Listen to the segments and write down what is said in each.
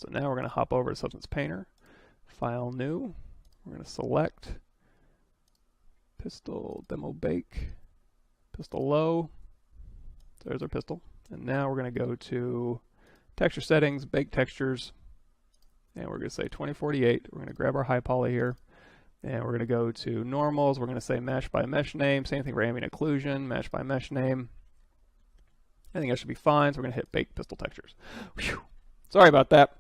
So now we're going to hop over to Substance Painter, File, New. We're going to select Pistol, Demo Bake, Pistol Low. There's our pistol. And now we're going to go to Texture Settings, Bake Textures, and we're going to say 2048. We're going to grab our high poly here, and we're going to go to Normals. We're going to say Mesh by Mesh Name. Same thing for Ambient Occlusion, Mesh by Mesh Name. I think that should be fine, so we're going to hit Bake Pistol Textures. Whew. Sorry about that.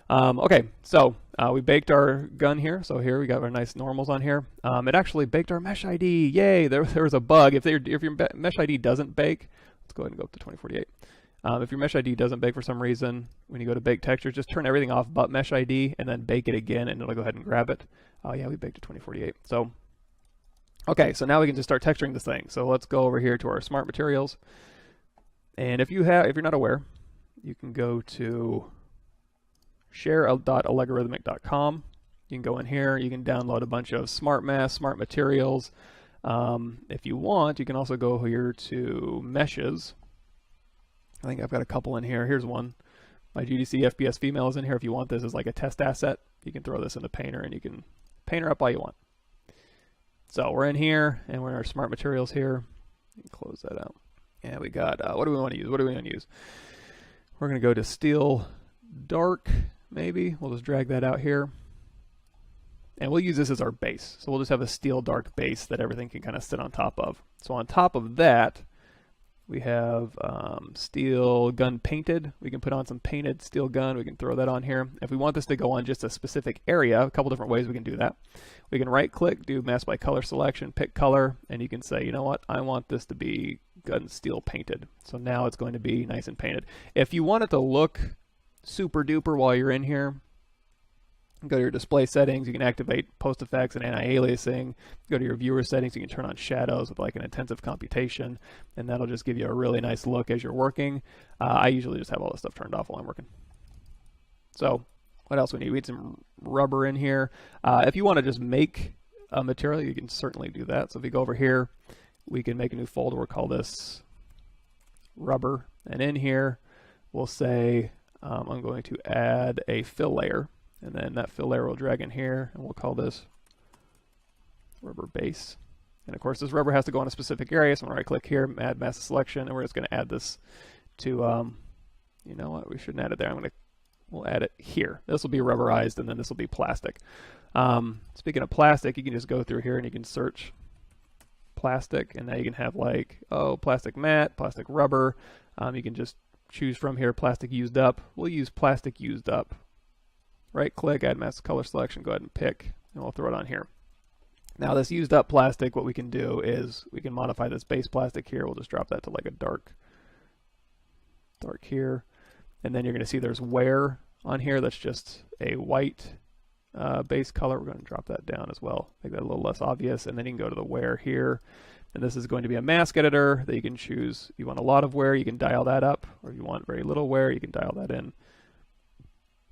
Okay, so we baked our gun here. So here we got our nice normals on here. It actually baked our Mesh ID. Yay! There was a bug. If your Mesh ID doesn't bake, let's go ahead and go up to 2048. If your Mesh ID doesn't bake for some reason, when you go to Bake Textures, just turn everything off but Mesh ID, and then bake it again, and it'll go ahead and grab it. Oh yeah, we baked to 2048. So, okay, so now we can just start texturing this thing. So let's go over here to our Smart Materials, and if you're not aware, you can go to share.allegorithmic.com. You can go in here, you can download a bunch of smart masks, smart materials. If you want, you can also go here to meshes. I think I've got a couple in here. Here's one. My GDC FPS female is in here. If you want this as like a test asset, you can throw this into Painter and you can paint her up all you want. So we're in here and we're in our smart materials here. Close that out. And we got, what do we want to use? What do we want to use? We're going to go to Steel Dark, maybe. We'll just drag that out here. And we'll use this as our base. So we'll just have a Steel Dark base that everything can kind of sit on top of. So on top of that, we have steel gun painted. We can put on some painted steel gun. We can throw that on here. If we want this to go on just a specific area, a couple different ways we can do that. We can right click, do mask by color selection, pick color, and you can say, you know what, I want this to be gun steel painted. So now it's going to be nice and painted. If you want it to look super duper while you're in here, go to your display settings, you can activate post effects and anti-aliasing. Go to your viewer settings, you can turn on shadows with like an intensive computation, and that'll just give you a really nice look as you're working. I usually just have all this stuff turned off while I'm working. So what else we need? We need some rubber in here. If you want to just make a material, you can certainly do that. So if you go over here, we can make a new folder. We'll call this rubber, and in here we'll say I'm going to add a fill layer. And then that fill layer will drag in here, and we'll call this rubber base. And of course, this rubber has to go on a specific area, so I'm going to right click here, add mask selection, and we're just going to add this to, you know what, we shouldn't add it there. We'll add it here. This will be rubberized, and then this will be plastic. Speaking of plastic, you can just go through here and you can search plastic, and now you can have like, oh, plastic matte, plastic rubber. You can just choose from here, plastic used up. We'll use plastic used up. Right click, add mask color selection, go ahead and pick, and we'll throw it on here. Now this used up plastic, what we can do is we can modify this base plastic here. We'll just drop that to like a dark here. And then you're going to see there's wear on here. That's just a white base color. We're going to drop that down as well, make that a little less obvious. And then you can go to the wear here. And this is going to be a mask editor that you can choose. You want a lot of wear, you can dial that up. Or if you want very little wear, you can dial that in.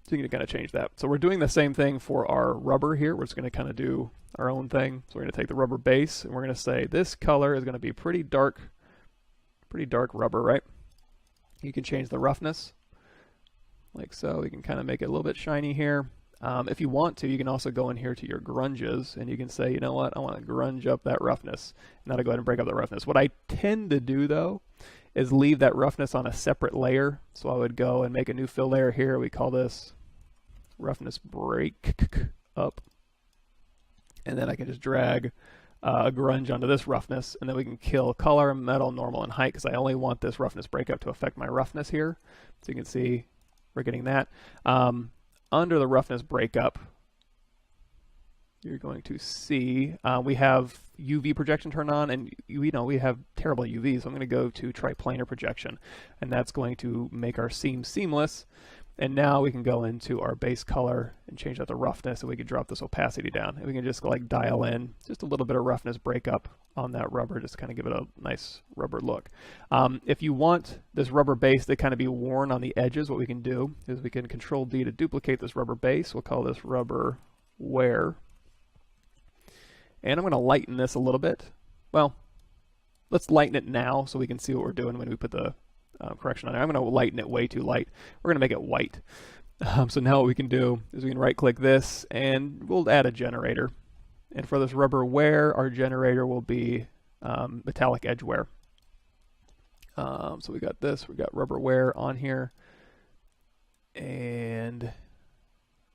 So you can kind of change that. So we're doing the same thing for our rubber here. We're just going to kind of do our own thing. So we're going to take the rubber base and we're going to say this color is going to be pretty dark rubber, right? You can change the roughness like so. You can kind of make it a little bit shiny here. If you want to, you can also go in here to your grunges and you can say, you know what, I want to grunge up that roughness. And that'll go ahead and break up the roughness. What I tend to do though is leave that roughness on a separate layer. So I would go and make a new fill layer here. We call this roughness break up. And then I can just drag a grunge onto this roughness, and then we can kill color, metal, normal, and height, because I only want this roughness breakup to affect my roughness here. So you can see we're getting that. Under the roughness breakup, you're going to see we have UV projection turned on, and we have terrible UV, so I'm going to go to triplanar projection, and that's going to make our seam seamless. And now we can go into our base color and change out the roughness, and we can drop this opacity down, and we can just like dial in just a little bit of roughness breakup on that rubber, just to kind of give it a nice rubber look. If you want this rubber base to kind of be worn on the edges, what we can do is we can Control D to duplicate this rubber base. We'll call this rubber wear. And I'm going to lighten this a little bit. Well, let's lighten it now so we can see what we're doing when we put the correction on there. I'm going to lighten it way too light. We're going to make it white. So now what we can do is we can right click this and we'll add a generator. And for this rubber wear, our generator will be metallic edge wear. So we got this, we got rubber wear on here, and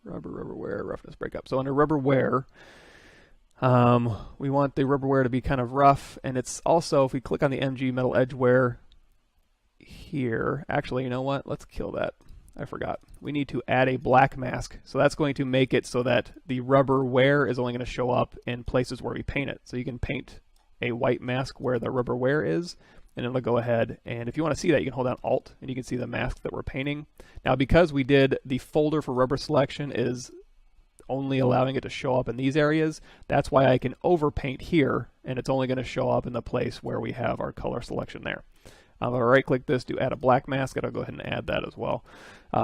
rubber wear, roughness breakup. So under rubber wear, we want the rubber wear to be kind of rough, and it's also, if we click on the MG metal edge wear here, actually, you know what, let's kill that. I forgot. We need to add a black mask. So that's going to make it so that the rubber wear is only going to show up in places where we paint it. So you can paint a white mask where the rubber wear is, and it'll go ahead, and if you want to see that, you can hold down Alt, and you can see the mask that we're painting. Now, because we did the folder for rubber selection is only allowing it to show up in these areas, that's why I can overpaint here, and it's only going to show up in the place where we have our color selection there. I'm going to right-click this to add a black mask, and I'll go ahead and add that as well.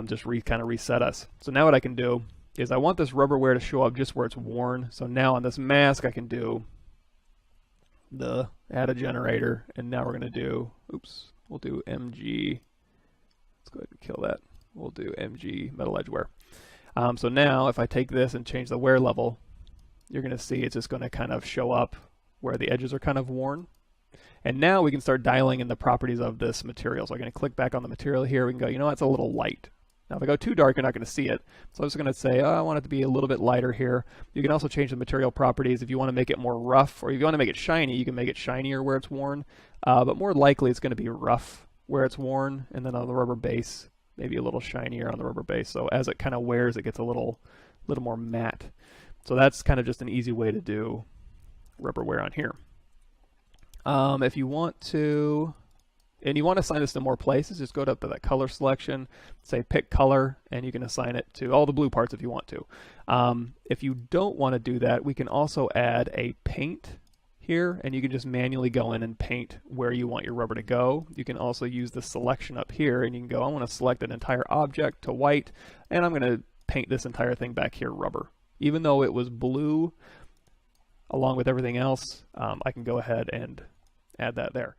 Just kind of reset us. So now what I can do is I want this rubber wear to show up just where it's worn. So now on this mask, I can do the add a generator, and now we're going to do, we'll do MG. Let's go ahead and kill that. We'll do MG metal edge wear. So now if I take this and change the wear level, you're going to see it's just going to kind of show up where the edges are kind of worn. And now we can start dialing in the properties of this material. So I'm going to click back on the material here. We can go, you know, it's a little light. Now if I go too dark, you're not going to see it. So I'm just going to say, oh, I want it to be a little bit lighter here. You can also change the material properties. If you want to make it more rough, or if you want to make it shiny, you can make it shinier where it's worn. But more likely it's going to be rough where it's worn, and then on the rubber base, maybe a little shinier on the rubber base. So as it kind of wears, it gets a little more matte. So that's kind of just an easy way to do rubber wear on here. If you want to, and you want to assign this to more places, just go up to that color selection, say pick color, and you can assign it to all the blue parts if you want to. If you don't want to do that, we can also add a paint here, and you can just manually go in and paint where you want your rubber to go. You can also use the selection up here, and you can go, I want to select an entire object to white, and I'm going to paint this entire thing back here rubber. Even though it was blue along with everything else, I can go ahead and add that there.